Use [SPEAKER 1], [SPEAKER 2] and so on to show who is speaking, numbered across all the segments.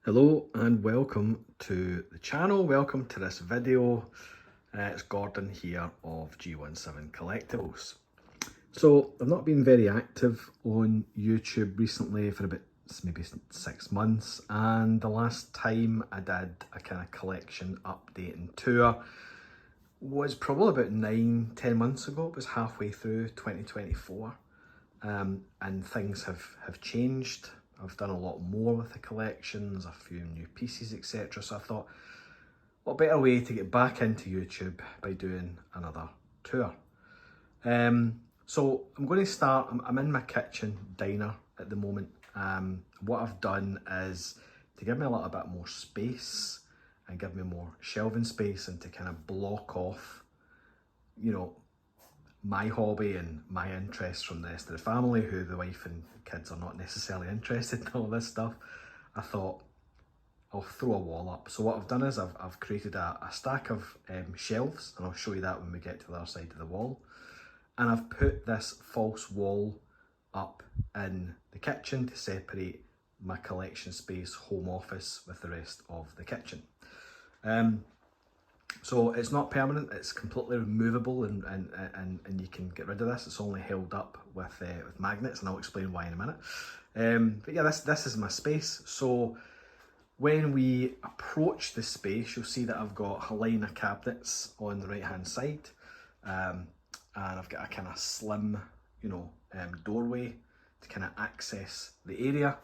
[SPEAKER 1] Hello and welcome to the channel, welcome to this video. It's Gordon here of G17 Collectables. So I've not been very active on YouTube recently for about maybe 6 months, and the last time I did a kind of collection update and tour was probably about 9-10 months ago. It was halfway through 2024 and things have changed. I've done a lot more with the collections, a few new pieces, etc. So I thought, what better way to get back into YouTube by doing another tour. So I'm going to start, I'm in my kitchen diner at the moment. What I've done is to give me a little bit more space and give me more shelving space, and to kind of block off, you know, my hobby and my interests from the rest of the family, who the wife and kids are not necessarily interested in all this stuff. I thought I'll throw a wall up. So what I've done is I've created a stack of shelves, and I'll show you that when we get to the other side of the wall. And I've put this false wall up in the kitchen to separate my collection space, home office, with the rest of the kitchen. So it's not permanent, it's completely removable, and you can get rid of this. It's only held up with magnets, and I'll explain why in a minute. But yeah, this is my space. So when we approach the space, you'll see that I've got a line of cabinets on the right hand side, and I've got a kind of slim, doorway to kind of access the area.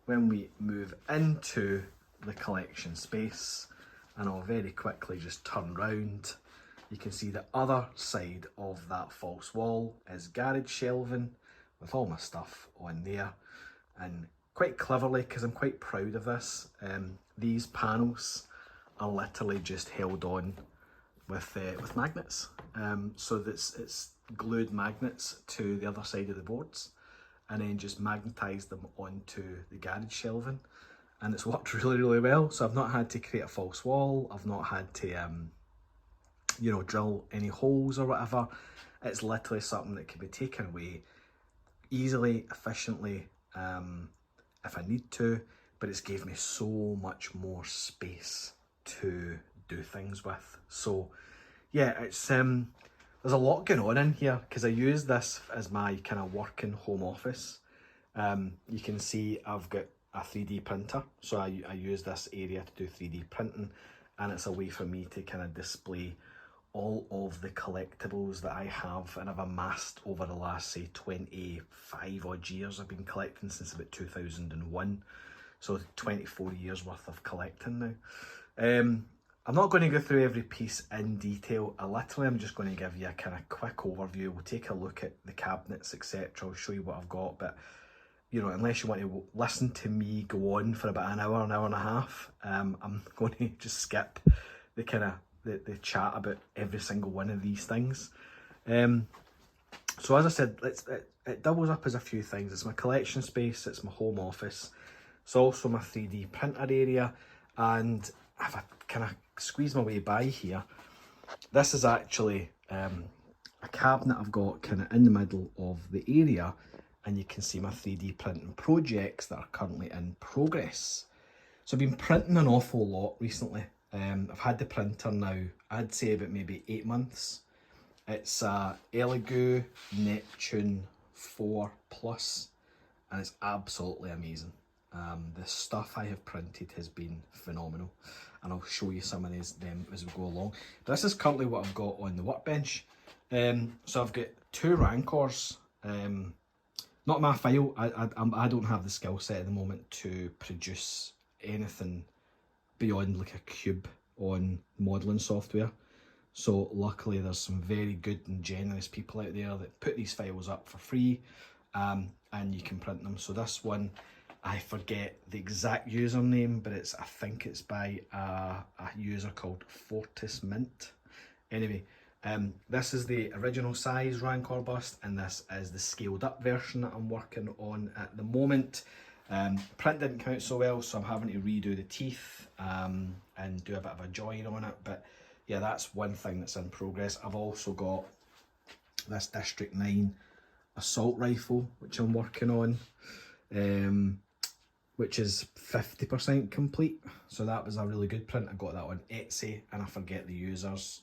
[SPEAKER 1] When we move into the collection space, and I'll very quickly just turn round, you can see the other side of that false wall is garage shelving with all my stuff on there. And quite cleverly, because I'm quite proud of this, these panels are literally just held on with magnets. So it's glued magnets to the other side of the boards, and then just magnetised them onto the garage shelving. And it's worked really well. So I've not had to create a false wall. I've not had to, drill any holes or whatever. It's literally something that can be taken away easily, efficiently, if I need to. But it's gave me so much more space to do things with. So yeah, it's there's a lot going on in here, because I use this as my kind of working home office. You can see I've got a 3D printer, so I use this area to do 3D printing, and it's a way for me to kind of display all of the collectibles that I have and I've amassed over the last, say, 25 odd years. I've been collecting since about 2001, so 24 years worth of collecting now. I'm not going to go through every piece in detail. I'm just going to give you a kind of quick overview. We'll take a look at the cabinets, etc. I'll show you what I've got, but unless you want to listen to me go on for about an hour and a half, I'm going to just skip the kind of the chat about every single one of these things. So as I said, it doubles up as a few things. It's my collection space, it's my home office, it's also my 3D printer area, and if I kind of squeeze my way by here, this is actually a cabinet I've got kind of in the middle of the area, and you can see my 3D printing projects that are currently in progress. So I've been printing an awful lot recently. I've had the printer now, I'd say about maybe 8 months. It's a Elegoo Neptune 4 Plus, and it's absolutely amazing. The stuff I have printed has been phenomenal, and I'll show you some of them as we go along. But this is currently what I've got on the workbench. So I've got 2 Rancors. Not my file. I don't have the skill set at the moment to produce anything beyond like a cube on modelling software. So luckily there's some very good and generous people out there that put these files up for free, and you can print them. So this one, I forget the exact username, but I think it's by a user called Fortis Mint. Anyway, this is the original size Rancor bust, and this is the scaled up version that I'm working on at the moment. Print didn't come out so well, so I'm having to redo the teeth and do a bit of a join on it. But yeah, that's one thing that's in progress. I've also got this District 9 assault rifle, which I'm working on. which is 50% complete. So that was a really good print. I got that on Etsy, and I forget the user's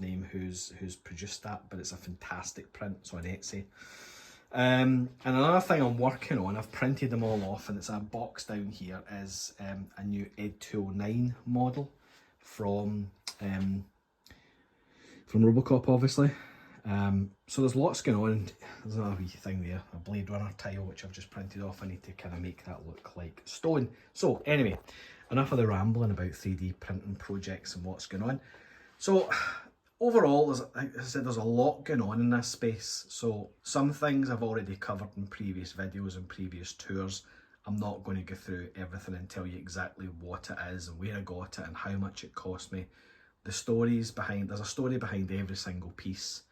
[SPEAKER 1] name who's produced that, but it's a fantastic print. It's on Etsy. And another thing I'm working on, I've printed them all off, and it's a box down here, is a new Ed 209 model from Robocop, obviously. So there's lots going on. There's another wee thing there, a Blade Runner tile, which I've just printed off. I need to kind of make that look like stone. So anyway, enough of the rambling about 3D printing projects and what's going on. So overall, like I said, there's a lot going on in this space. So some things I've already covered in previous videos and previous tours. I'm not going to go through everything and tell you exactly what it is and where I got it and how much it cost me. The stories behind, there's a story behind every single piece.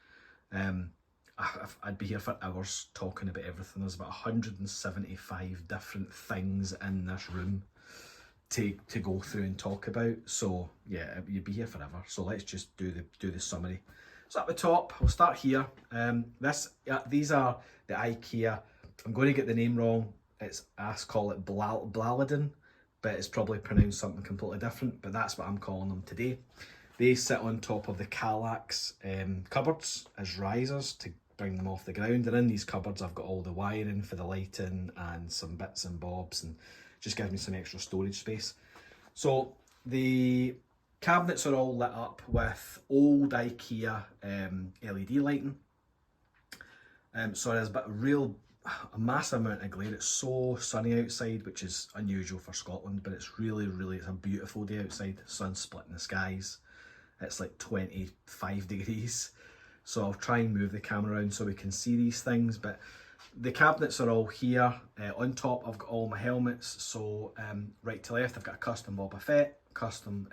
[SPEAKER 1] I'd be here for hours talking about everything. There's about 175 different things in this room to go through and talk about. So yeah, you'd be here forever. So let's just do the summary. So at the top, we'll start here. These are the IKEA. I'm going to get the name wrong. I call it Blaladin, but it's probably pronounced something completely different. But that's what I'm calling them today. They sit on top of the Kallax cupboards as risers to bring them off the ground. And in these cupboards, I've got all the wiring for the lighting and some bits and bobs, and just gives me some extra storage space. So the cabinets are all lit up with old IKEA LED lighting. So there's a massive amount of glare. It's so sunny outside, which is unusual for Scotland, but it's it's a beautiful day outside. The sun's splitting the skies. It's like 25 degrees. So I'll try and move the camera around so we can see these things. But the cabinets are all here. On top, I've got all my helmets. So right to left, I've got a custom Boba Fett, custom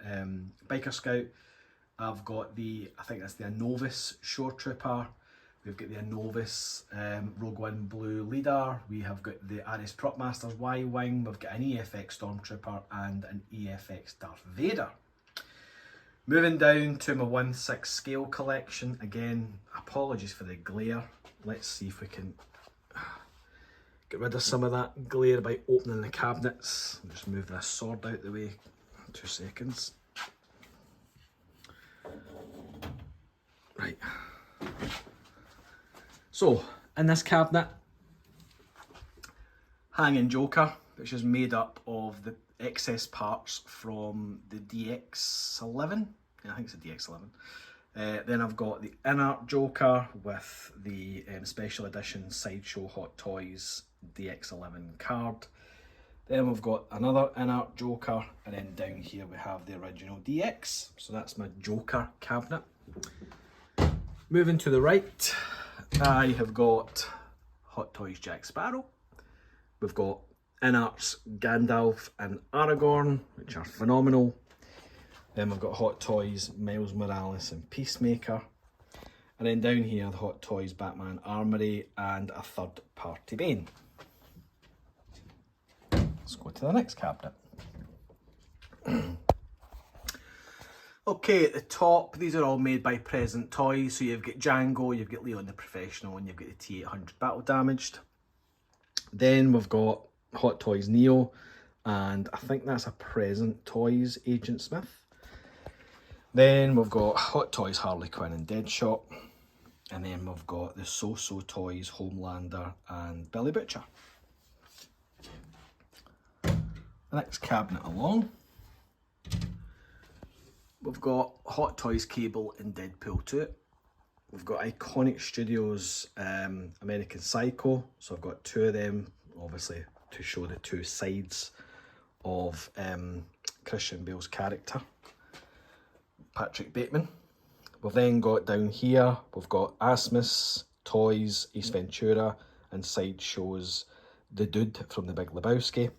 [SPEAKER 1] Biker Scout. I've got I think that's the Anovos Shore Trooper. We've got the Anovos Rogue One Blue Leader. We have got the Ares Prop Masters Y-Wing. We've got an EFX Stormtrooper and an EFX Darth Vader. Moving down to my 1/6 scale collection. Again, apologies for the glare. Let's see if we can get rid of some of that glare by opening the cabinets. I'll just move this sword out the way. 2 seconds. Right. So, in this cabinet, hanging Joker, which is made up of the excess parts from the DX11. Yeah, I think it's the DX11. Then I've got the in-art Joker with the special edition Sideshow Hot Toys DX11 card. Then we've got another in-art Joker, and then down here we have the original DX. So that's my Joker cabinet. Moving to the right, I have got Hot Toys Jack Sparrow. We've got in-arts Gandalf and Aragorn, which are phenomenal. Then we've got Hot Toys Miles Morales and Peacemaker. And then down here, the Hot Toys Batman Armory and a third-party Bane. Let's go to the next cabinet. Okay, at the top, these are all made by Present Toys. So you've got Django, you've got Leon the Professional, and you've got the T-800 Battle Damaged. Then we've got Hot Toys Neo, and I think that's a Present Toys Agent Smith. Then we've got Hot Toys Harley Quinn and Deadshot. And then we've got the Soosoo Toys Homelander and Billy Butcher. The next cabinet along, we've got Hot Toys Cable and Deadpool 2. We've got Iconic Studios American Psycho. So I've got 2 of them, obviously, to show the 2 sides of Christian Bale's character, Patrick Bateman. We've then got down here, we've got Asmus Toys, Ace Ventura, and Sideshow's The Dude from The Big Lebowski.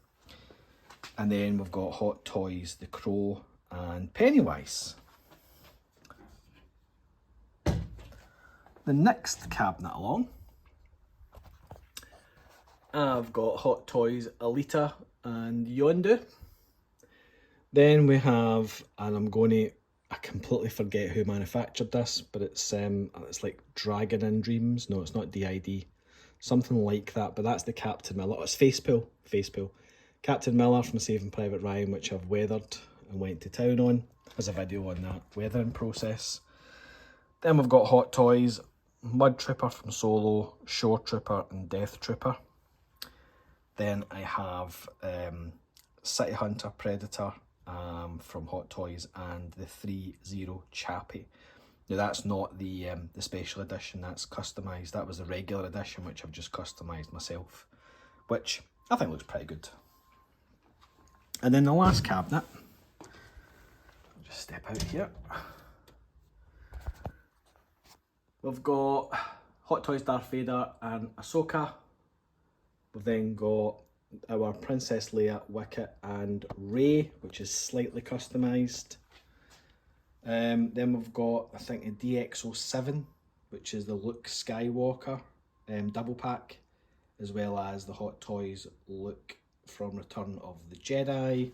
[SPEAKER 1] And then we've got Hot Toys The Crow and Pennywise. The next cabinet along, I've got Hot Toys Alita and Yondu. Then we have, and I completely forget who manufactured this, but it's like Dragon in Dreams. No, it's not DID. Something like that, but that's the Captain Miller. It's Facepull. Captain Miller from Saving Private Ryan, which I've weathered and went to town on. There's a video on that weathering process. Then we've got Hot Toys, Mud Trooper from Solo, Shore Trooper and Death Trooper. Then I have City Hunter Predator from Hot Toys and the 3-0 Chappie. Now that's not the special edition, that's customised. That was the regular edition, which I've just customised myself, which I think looks pretty good. And then the last cabinet, I'll just step out here. We've got Hot Toys Darth Vader and Ahsoka. We've then got our Princess Leia, Wicket and Rey, which is slightly customised. Then we've got, I think, a DX07, which is the Luke Skywalker double pack, as well as the Hot Toys Luke from Return of the Jedi.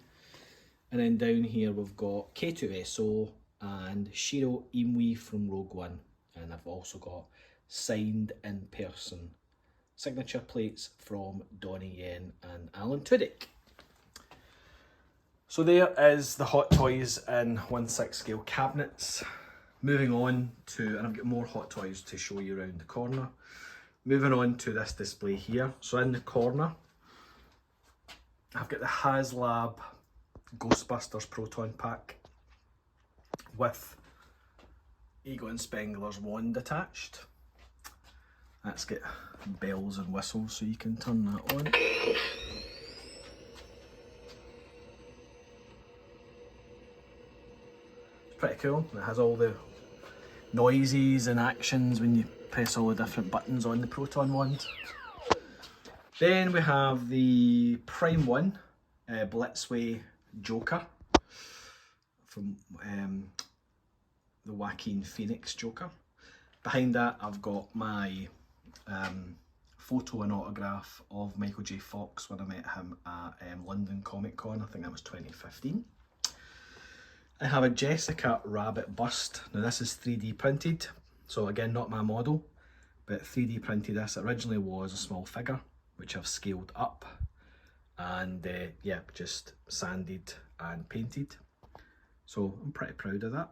[SPEAKER 1] And then down here we've got K2SO and Shiro Imwe from Rogue One. And I've also got signed in person signature plates from Donnie Yen and Alan Tudyk. So there is the Hot Toys in 1/6 scale cabinets. Moving on to, and I've got more Hot Toys to show you around the corner. Moving on to this display here. So in the corner, I've got the HasLab Ghostbusters Proton Pack with Egon Spengler's wand attached. That's got bells and whistles, so you can turn that on. It's pretty cool. It has all the noises and actions when you press all the different buttons on the Proton wand. Then we have the Prime 1 Blitzway Joker from the Joaquin Phoenix Joker. Behind that I've got my photo and autograph of Michael J. Fox when I met him at London Comic Con. I think that was 2015. I have a Jessica Rabbit bust. Now this is 3D printed, so again not my model, but 3D printed this. It originally was a small figure, which I've scaled up and yeah, just sanded and painted. So I'm pretty proud of that.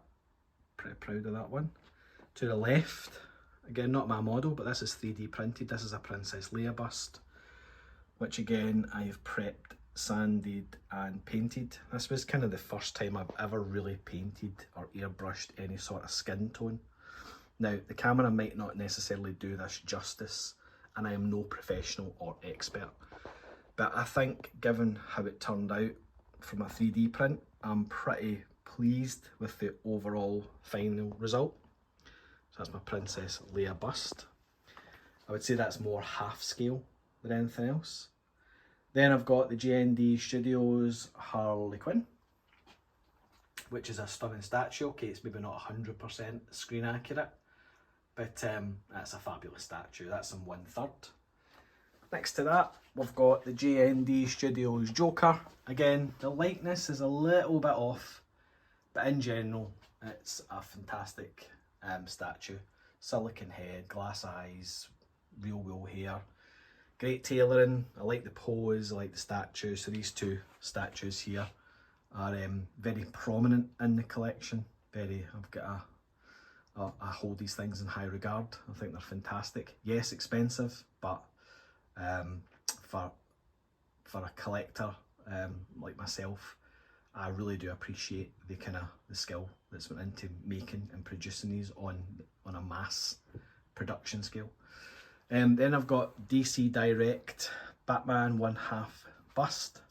[SPEAKER 1] Pretty proud of that one. To the left, again not my model, but this is 3D printed. This is a Princess Leia bust, which again I've prepped, sanded and painted. This was kind of the first time I've ever really painted or airbrushed any sort of skin tone. Now the camera might not necessarily do this justice, and I am no professional or expert, but I think given how it turned out from a 3D print, I'm pretty pleased with the overall final result. So that's my Princess Leia bust. I would say that's more half scale than anything else. Then I've got the JND Studios Harley Quinn, which is a stunning statue. Okay, it's maybe not 100% screen accurate, but that's a fabulous statue. That's in 1/3. Next to that, we've got the JND Studios Joker. Again, the likeness is a little bit off, but in general, it's a fantastic statue. Silicon head, glass eyes, real wool hair. Great tailoring. I like the pose, I like the statue. So these two statues here are very prominent in the collection. I've got I hold these things in high regard. I think they're fantastic. Yes, expensive, but for a collector like myself, I really do appreciate the skill that's went into making and producing these on a mass production scale. Then I've got DC Direct Batman 1/2 bust.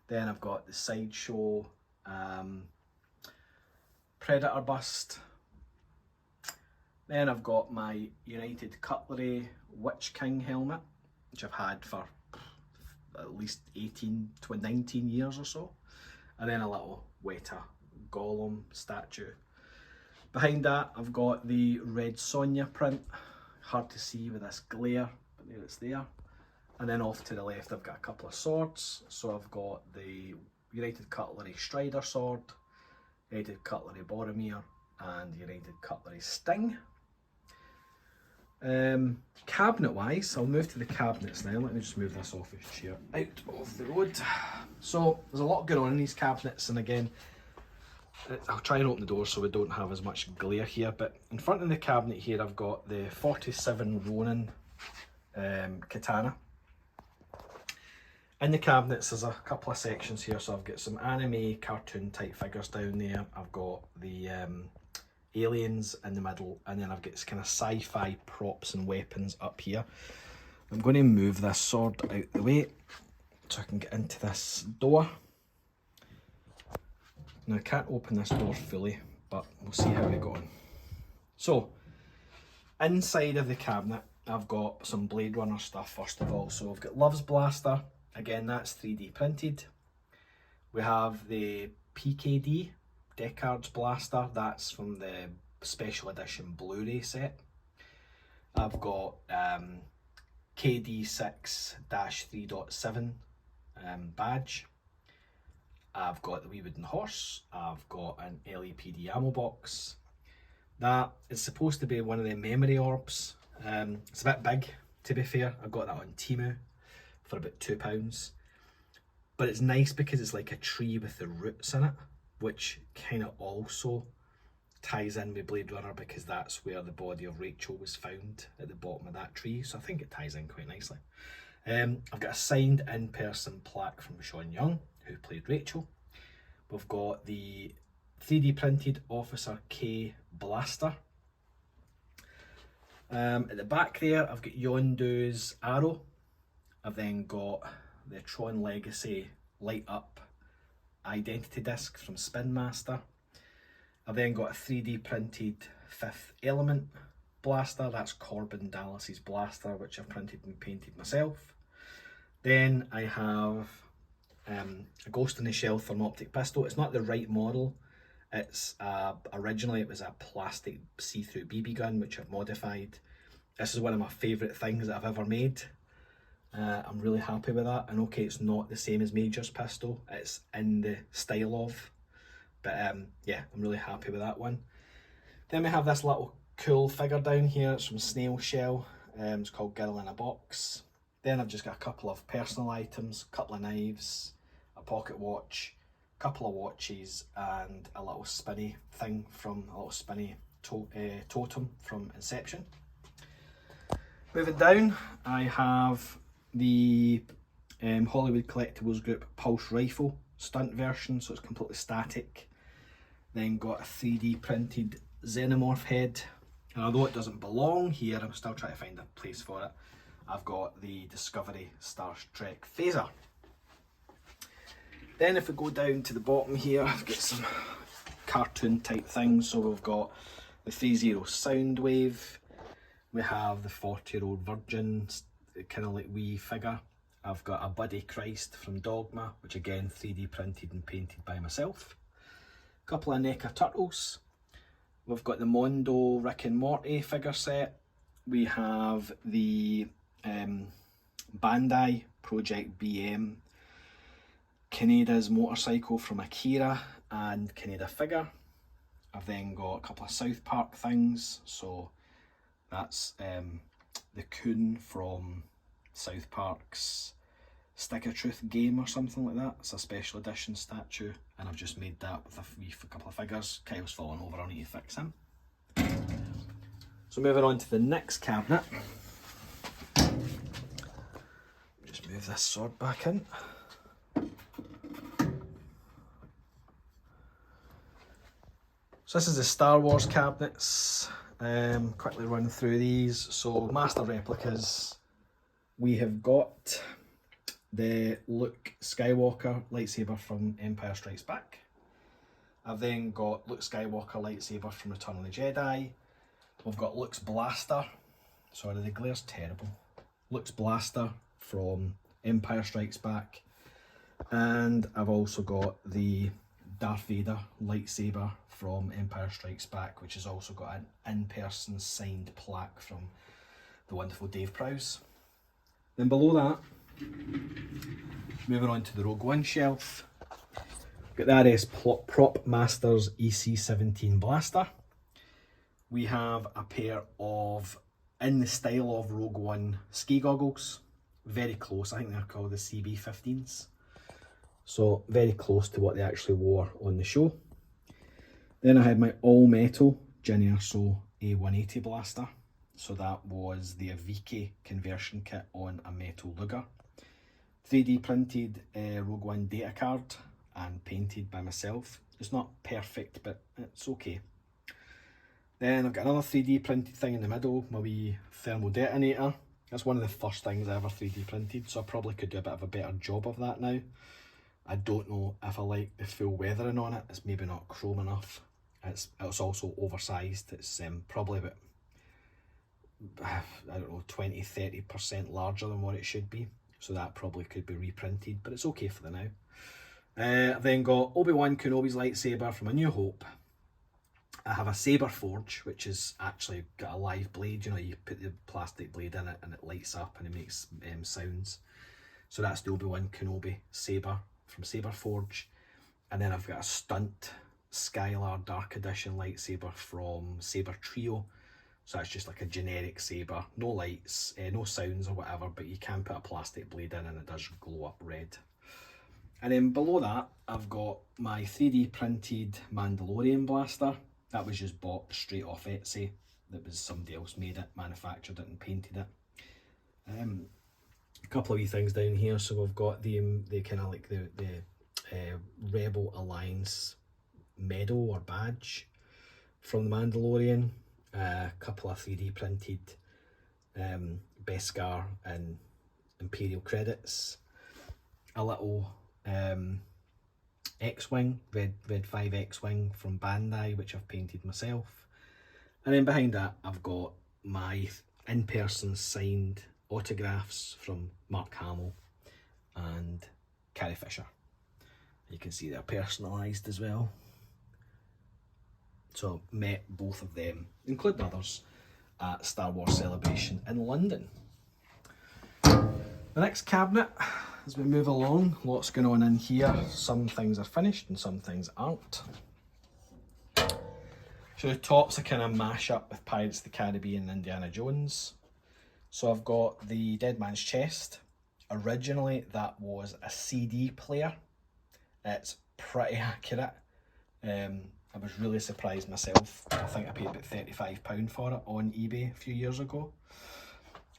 [SPEAKER 1] Then I've got the Sideshow Predator bust. Then I've got my United Cutlery Witch King helmet, which I've had for at least 18 to 19 years or so. And then a little Weta Gollum statue. Behind that I've got the Red Sonja print. Hard to see with this glare, but there it's there. And then off to the left I've got a couple of swords. So I've got the United Cutlery Strider sword, United Cutlery Boromir, and United Cutlery Sting. Cabinet wise, I'll move to the cabinets now. Let me just move this office chair out of the road. So there's a lot going on in these cabinets, and again, I'll try and open the door so we don't have as much glare here, but in front of the cabinet here I've got the 47 Ronin katana. In the cabinets there's a couple of sections here, so I've got some anime cartoon type figures down there, I've got the aliens in the middle, and then I've got this kind of sci-fi props and weapons up here. I'm going to move this sword out the way so I can get into this door. Now I can't open this door fully, but we'll see how we go on. So, inside of the cabinet, I've got some Blade Runner stuff first of all. So I've got Love's Blaster, again that's 3D printed. We have the PKD, Deckard's Blaster, that's from the special edition Blu-ray set. I've got KD6-3.7 badge. I've got the Wee Wooden Horse, I've got an LAPD ammo box. That is supposed to be one of the memory orbs. It's a bit big, to be fair. I got that on Temu for about £2. But it's nice because it's like a tree with the roots in it, which kind of also ties in with Blade Runner because that's where the body of Rachel was found, at the bottom of that tree. So I think it ties in quite nicely. I've got a signed in-person plaque from Sean Young, who played Rachel. We've got the 3D printed Officer K blaster. At the back there, I've got Yondu's arrow. I've then got the Tron Legacy light up identity disc from Spin Master. I've then got a 3D printed Fifth Element blaster. That's Corbin Dallas's blaster, which I've printed and painted myself. Then I have a Ghost in the Shell thermoptic pistol. It's not the right model. It's originally it was a plastic see-through BB gun, which I've modified. This is one of my favourite things that I've ever made. I'm really happy with that. And okay, it's not the same as Major's pistol. It's in the style of. But yeah, I'm really happy with that one. Then we have this little cool figure down here. It's from Snail Shell. It's called Girl in a Box. Then I've just got a couple of personal items, a couple of knives, a pocket watch, a couple of watches, and a little spinny thing from a little spinny totem from Inception. Moving down, I have the Hollywood Collectables Group Pulse Rifle stunt version, so it's completely static. Then got a 3D printed Xenomorph head. And although it doesn't belong here, I'm still trying to find a place for it. I've got the Discovery Star Trek phaser. Then if we go down to the bottom here, I've got some cartoon type things. So we've got the 3-0 Soundwave. We have the 40-year-old Virgin, kind of like wee figure. I've got a Buddy Christ from Dogma, which again 3D printed and painted by myself. A couple of NECA Turtles. We've got the Mondo Rick and Morty figure set. We have the Bandai Project BM Kaneda's motorcycle from Akira and Kaneda figure. I've then got a couple of South Park things. So that's the Coon from South Park's Stick of Truth game or something like that. It's a special edition statue, and I've just made that with a couple of figures. Kyle's fallen over, I need to fix him. So moving on to the next cabinet. Just move this sword back in. So this is the Star Wars cabinets. Quickly run through these. So Master Replicas. We have got the Luke Skywalker lightsaber from Empire Strikes Back. I've then got Luke Skywalker lightsaber from Return of the Jedi. We've got Luke's blaster. Sorry, the glare's terrible. Luke's blaster from Empire Strikes Back. And I've also got the Darth Vader lightsaber from Empire Strikes Back, which has also got an in-person signed plaque from the wonderful Dave Prowse. Then below that, moving on to the Rogue One shelf, got the RS Prop Masters EC17 blaster. We have a pair of in the style of Rogue One ski goggles. Very close, I think they're called the CB15s. So very close to what they actually wore on the show. Then I had my all metal JND A180 blaster. So that was the Aviki conversion kit on a metal Luger. 3D printed Rogue One data card and painted by myself. It's not perfect, but it's okay. Then I've got another 3D printed thing in the middle, my wee thermal detonator. That's one of the first things I ever 3D printed, so I probably could do a bit of a better job of that now. I don't know if I like the full weathering on it. It's maybe not chrome enough. It's also oversized. It's probably about, I don't know, 20-30% larger than what it should be. So that probably could be reprinted, but it's okay for the now. I've then got Obi-Wan Kenobi's lightsaber from A New Hope. I have a saber forge, which is actually got a live blade. You know, you put the plastic blade in it and it lights up and it makes sounds. So that's the Obi-Wan Kenobi saber from Saber Forge. And then I've got a stunt Skylar Dark Edition lightsaber from Saber Trio. So that's just like a generic saber, no lights, no sounds or whatever, but you can put a plastic blade in and it does glow up red. And then below that, I've got my 3D printed Mandalorian blaster. That was just bought straight off Etsy. That was somebody else made it, manufactured it and painted it. A couple of wee things down here. So we've got the kind of like the Rebel Alliance medal or badge from the Mandalorian. A couple of 3D printed Beskar and Imperial credits. A little X-Wing, Red 5 X-Wing from Bandai, which I've painted myself. And then behind that, I've got my in-person signed autographs from Mark Hamill and Carrie Fisher. You can see they're personalised as well. So met both of them, including others, at Star Wars Celebration in London. The next cabinet, as we move along, lots going on in here. Some things are finished and some things aren't. So the top's a kind of mash up with Pirates of the Caribbean and Indiana Jones. So I've got the Dead Man's Chest. Originally that was a CD player. It's pretty accurate. I was really surprised myself. I think I paid about £35 for it on eBay a few years ago.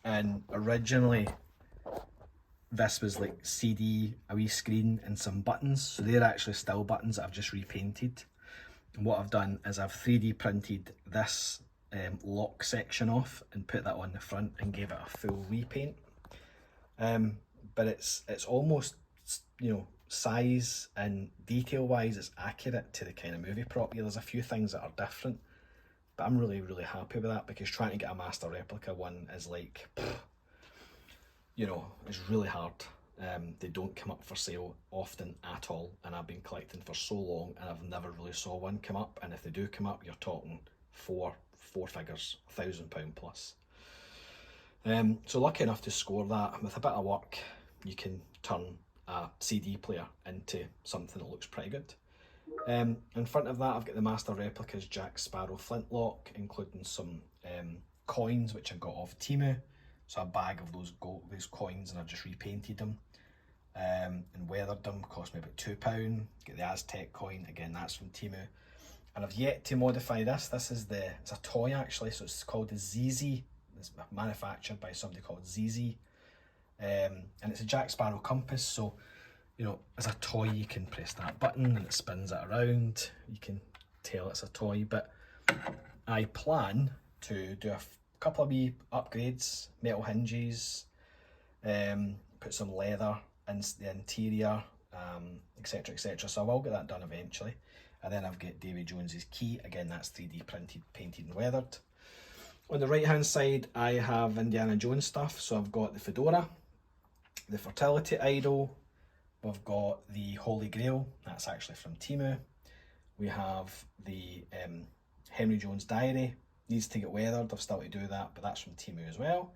[SPEAKER 1] And originally this was like CD, a wee screen and some buttons. So they're actually still buttons that I've just repainted. And what I've done is I've 3D printed this lock section off and put that on the front and gave it a full repaint. But it's almost, you know, size and detail wise, it's accurate to the kind of movie prop. Yeah, there's a few things that are different, but I'm really happy with that, because trying to get a master replica one is like, you know, it's really hard. They don't come up for sale often at all, and I've been collecting for so long and I've never really saw one come up. And if they do come up, you're talking four figures, £1,000 plus. So lucky enough to score that. With a bit of work, you can turn a CD player into something that looks pretty good. In front of that, I've got the Master Replicas Jack Sparrow flintlock, including some coins which I got off Temu. So a bag of those coins, and I've just repainted them and weathered them. Cost me about £2. Get the Aztec coin, again that's from Temu. And I've yet to modify this. This is it's a toy actually, so it's called the ZZ. It's manufactured by somebody called ZZ. And it's a Jack Sparrow compass, so you know, as a toy you can press that button and it spins it around. You can tell it's a toy, but I plan to do a couple of wee upgrades, metal hinges, put some leather in the interior, etc, etc. So I will get that done eventually. And then I've got Davy Jones's key, again that's 3D printed, painted and weathered. On the right hand side I have Indiana Jones stuff, so I've got the fedora, the fertility idol, we've got the Holy Grail, that's actually from Temu. We have the Henry Jones diary, needs to get weathered, I've still to do that, but that's from Temu as well.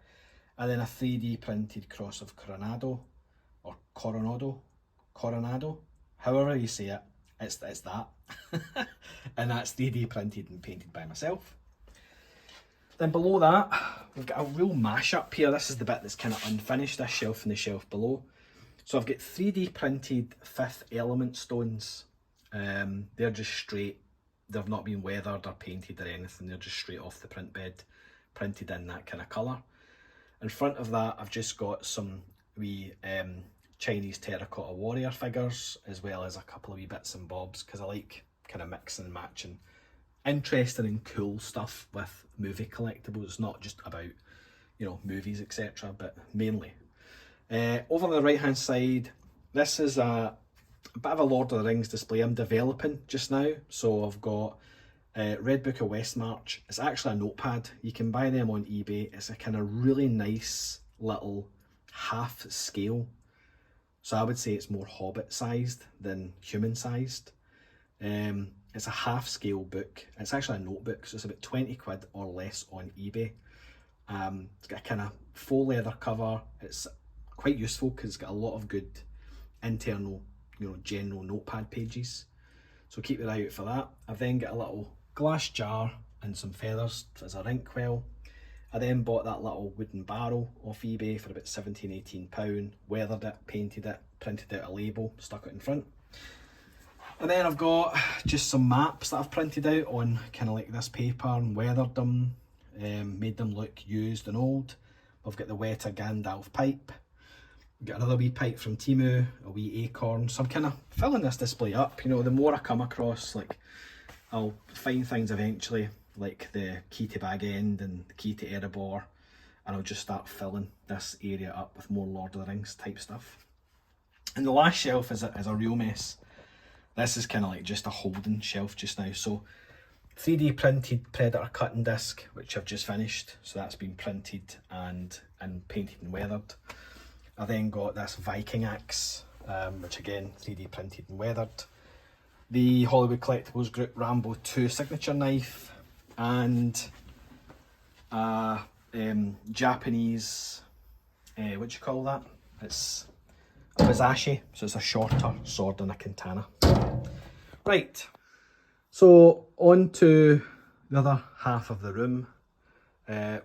[SPEAKER 1] And then a 3D printed cross of Coronado, or Coronado, however you say it, it's that. And that's 3D printed and painted by myself. Then below that, we've got a real mashup here. This is the bit that's kind of unfinished, this shelf and the shelf below. So I've got 3D printed Fifth Element stones. They're just straight. They've not been weathered or painted or anything. They're just straight off the print bed, printed in that kind of colour. In front of that, I've just got some wee Chinese terracotta warrior figures, as well as a couple of wee bits and bobs, because I like kind of mixing and matching interesting and cool stuff with movie collectibles. It's not just about, you know, movies, etc., but mainly. Over on the right hand side, this is a bit of a Lord of the Rings display I'm developing just now. So I've got Red Book of Westmarch. It's actually a notepad. You can buy them on eBay. It's a kind of really nice little half scale. So I would say it's more Hobbit sized than human sized. It's a half scale book. It's actually a notebook, so it's about 20 quid or less on eBay. It's got a kind of faux leather cover. It's quite useful because it's got a lot of good internal, you know, general notepad pages. So keep your eye out for that. I've then got a little glass jar and some feathers as a inkwell. I then bought that little wooden barrel off eBay for about £17–18, weathered it, painted it, printed out a label, stuck it in front. And then I've got just some maps that I've printed out on kind of like this paper and weathered them, made them look used and old. I've got the Weta Gandalf pipe. Got another wee pipe from Temu, a wee acorn. So I'm kind of filling this display up. You know, the more I come across, like, I'll find things eventually, like the key to Bag End and the key to Erebor, and I'll just start filling this area up with more Lord of the Rings type stuff. And the last shelf is a real mess. This is kind of like just a holding shelf just now. So 3D printed Predator cutting disc, which I've just finished. So that's been printed and painted and weathered. I then got this Viking axe, which again 3D printed and weathered. The Hollywood Collectables Group Rambo 2 signature knife, and Japanese, what do you call that? It's a Wazashi, so it's a shorter sword than a katana. Right, so on to the other half of the room.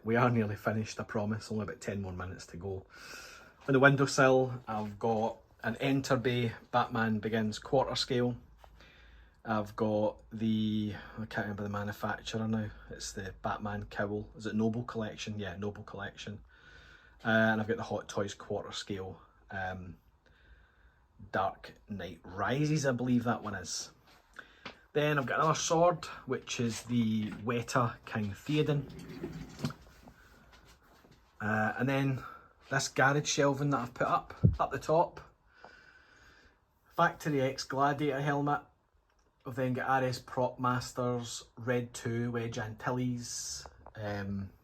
[SPEAKER 1] We are nearly finished, I promise, only about 10 more minutes to go. On the windowsill, I've got an Enter Bay Batman Begins quarter scale. I've got the, I can't remember the manufacturer now, it's the Batman cowl. Is it Noble Collection? Yeah, Noble Collection. And I've got the Hot Toys quarter scale Dark Knight Rises, I believe that one is. Then I've got another sword, which is the Weta King Theoden. And then this garage shelving that I've put up the top. Factory X Gladiator helmet. I've then got RS Prop Masters, Red 2 Wedge Antilles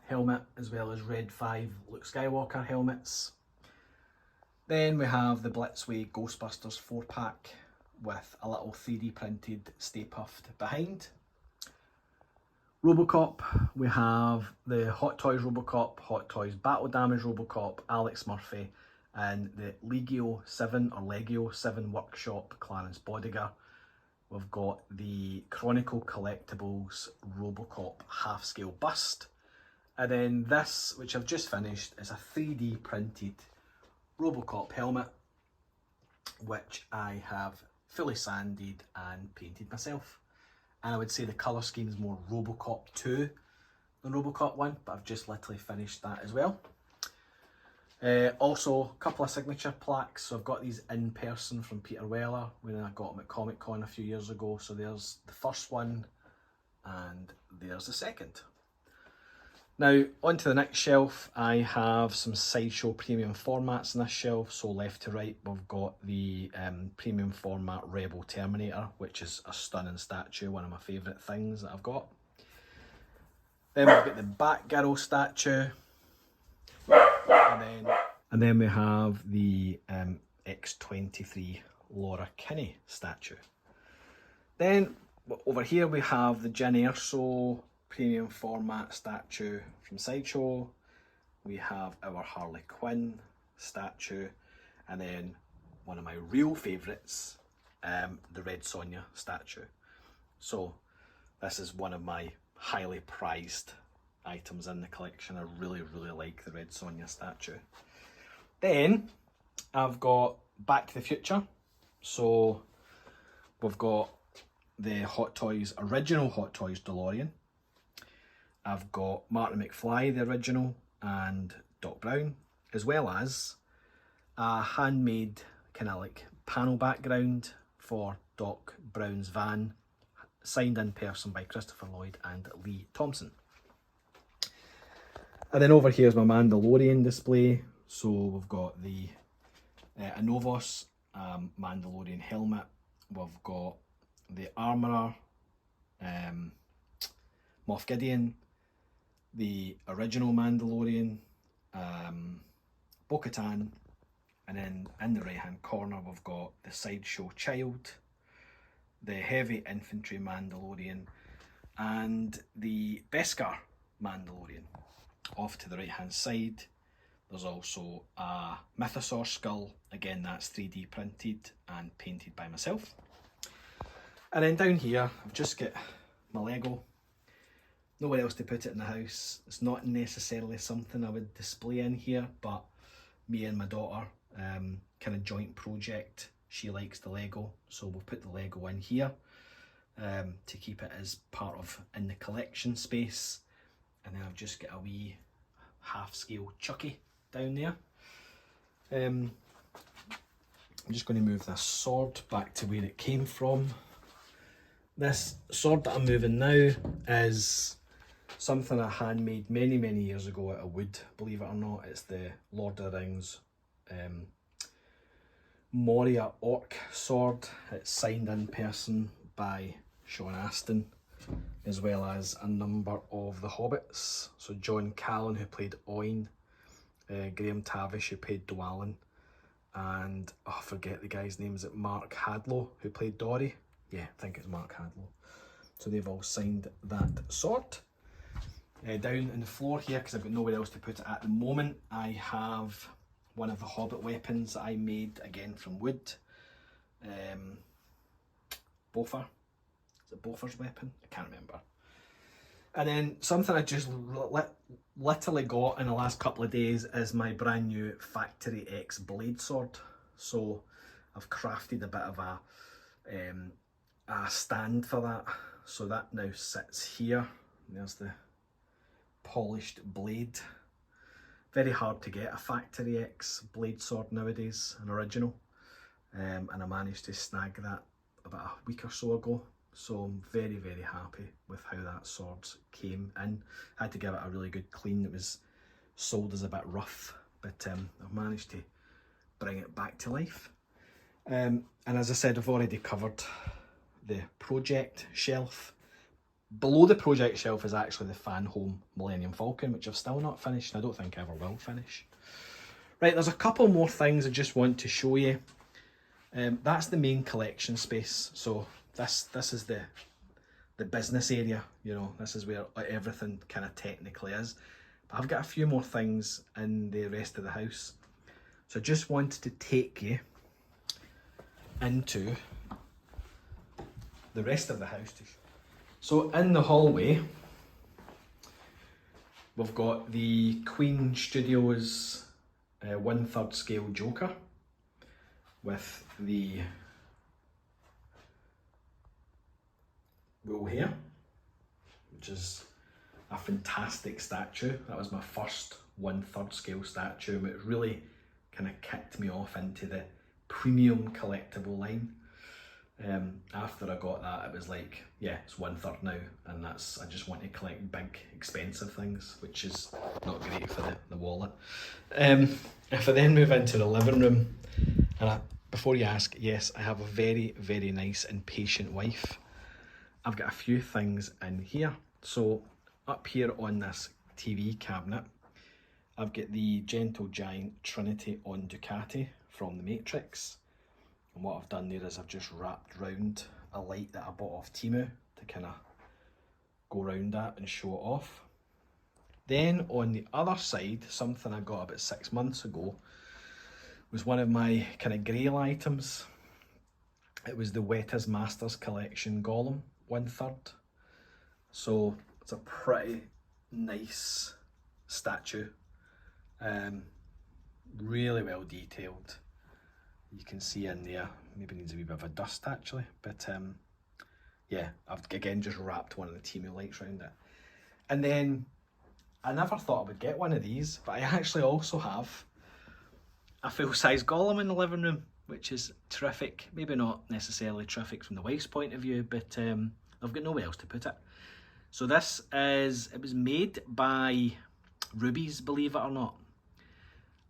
[SPEAKER 1] helmet, as well as Red 5 Luke Skywalker helmets. Then we have the Blitzway Ghostbusters 4-pack with a little 3D printed Stay Puffed behind. Robocop, we have the Hot Toys Robocop, Hot Toys Battle Damage Robocop, Alex Murphy, and the Legio 7 Workshop Clarence Bodiger. We've got the Chronicle Collectables Robocop half-scale bust. And then this, which I've just finished, is a 3D printed Robocop helmet, which I have fully sanded and painted myself. And I would say the colour scheme is more Robocop 2 than Robocop 1, but I've just literally finished that as well. Also, a couple of signature plaques. So I've got these in person from Peter Weller when I got them at Comic Con a few years ago. So there's the first one and there's the second. Now, onto the next shelf, I have some Sideshow premium formats in this shelf. So left to right, we've got the premium format Rebel Terminator, which is a stunning statue, one of my favourite things that I've got. Then we've got the Batgirl statue. And then we have the X-23 Laura Kinney statue. Then over here we have the Jyn Erso premium format statue from Sideshow. We have our Harley Quinn statue, and then one of my real favourites, the Red Sonja statue. So this is one of my highly prized items in the collection. I really, really like the Red Sonja statue. Then I've got Back to the Future. So we've got the Hot Toys, original Hot Toys DeLorean. I've got Martin McFly, the original, and Doc Brown, as well as a handmade kind of like panel background for Doc Brown's van, signed in person by Christopher Lloyd and Lee Thompson. And then over here is my Mandalorian display. So we've got the Anovos Mandalorian helmet. We've got the Armourer, Moff Gideon, the original Mandalorian, Bo-Katan, and then in the right hand corner we've got the Sideshow Child, the Heavy Infantry Mandalorian, and the Beskar Mandalorian. Off to the right hand side there's also a Mythosaur skull, again that's 3D printed and painted by myself. And then down here I've just got my Lego. Nowhere else to put it in the house. It's not necessarily something I would display in here, but me and my daughter, kind of joint project. She likes the Lego, so we'll put the Lego in here to keep it as part of in the collection space. And then I've just got a wee half-scale Chucky down there. I'm just going to move this sword back to where it came from. This sword that I'm moving now is something I handmade many, many years ago out of wood, believe it or not. It's the Lord of the Rings Moria Orc sword. It's signed in person by Sean Astin, as well as a number of the Hobbits. So John Callan, who played Oin, Graham Tavish, who played Dwalin, and I forget the guy's name. Is it Mark Hadlow, who played Dory? Yeah, I think it's Mark Hadlow. So they've all signed that sword. Down in the floor here, because I've got nowhere else to put it at the moment, I have one of the Hobbit weapons that I made, again from wood. Bofer. Is it Bofer's weapon? I can't remember. And then something I just literally got in the last couple of days is my brand new Factory X blade sword. So I've crafted a bit of a stand for that. So that now sits here. There's the polished blade. Very hard to get a Factory X blade sword nowadays, an original. And I managed to snag that about a week or so ago. So I'm very, very happy with how that sword came in. I had to give it a really good clean. It was sold as a bit rough, but I've managed to bring it back to life. And as I said, I've already covered the project shelf. Below the project shelf is actually the Fan Home Millennium Falcon, which I've still not finished, and I don't think I ever will finish. Right, there's a couple more things I just want to show you. That's the main collection space. So this is the business area, you know, this is where everything kind of technically is. But I've got a few more things in the rest of the house. So I just wanted to take you into the rest of the house. So in the hallway, we've got the Queen Studios 1/3 scale Joker with the wool hair, which is a fantastic statue. That was my first 1/3 scale statue, and it really kind of kicked me off into the premium collectible line. After I got that, it was like, yeah, it's 1/3 now, and I just want to collect big, expensive things, which is not great for the wallet. If I then move into the living room, and before you ask, yes, I have a very, very nice and patient wife. I've got a few things in here. So up here on this TV cabinet, I've got the Gentle Giant Trinity on Ducati from The Matrix. And what I've done there is I've just wrapped round a light that I bought off Temu to kind of go around that and show it off. Then on the other side, something I got about 6 months ago was one of my kind of grail items. It was the Weta's Masters Collection Gollum 1/3. So it's a pretty nice statue. Really well detailed. You can see in there, maybe needs a wee bit of a dust actually, but yeah, I've again just wrapped one of the Temu lights around it. And then I never thought I would get one of these, but I actually also have a full-size golem in the living room, which is terrific. Maybe not necessarily terrific from the wife's point of view, but I've got nowhere else to put it. So this is, it was made by Rubies, believe it or not.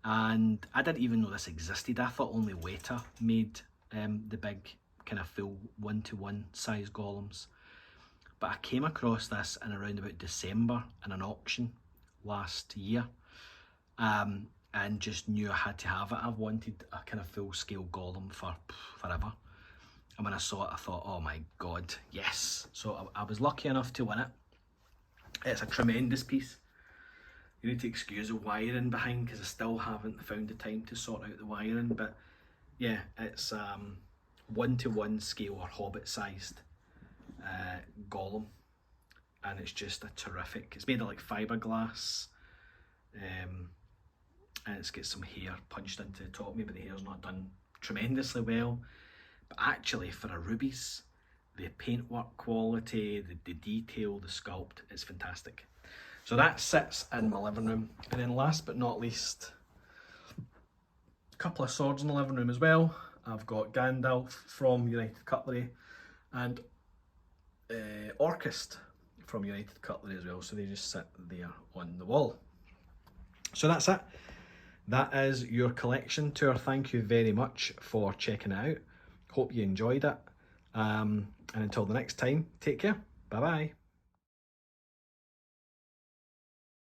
[SPEAKER 1] And I didn't even know this existed. I thought only Weta made the big kind of full 1-to-1 size golems. But I came across this in around about December in an auction last year, and just knew I had to have it. I've wanted a kind of full scale golem for forever. And when I saw it, I thought, oh my God, yes. So I was lucky enough to win it. It's a tremendous piece. You need to excuse the wiring behind because I still haven't found the time to sort out the wiring. But yeah, it's 1-to-1 scale or hobbit sized golem, and it's just a terrific, it's made of like fiberglass, and it's got some hair punched into the top. Maybe the hair's not done tremendously well, but actually for a Rubies, the paintwork quality, the detail, the sculpt is fantastic. So that sits in my living room. And then last but not least, a couple of swords in the living room as well. I've got Gandalf from United Cutlery and Orchist from United Cutlery as well. So they just sit there on the wall. So that's it. That is your collection tour. Thank you very much for checking it out. Hope you enjoyed it. And until the next time, take care. Bye bye.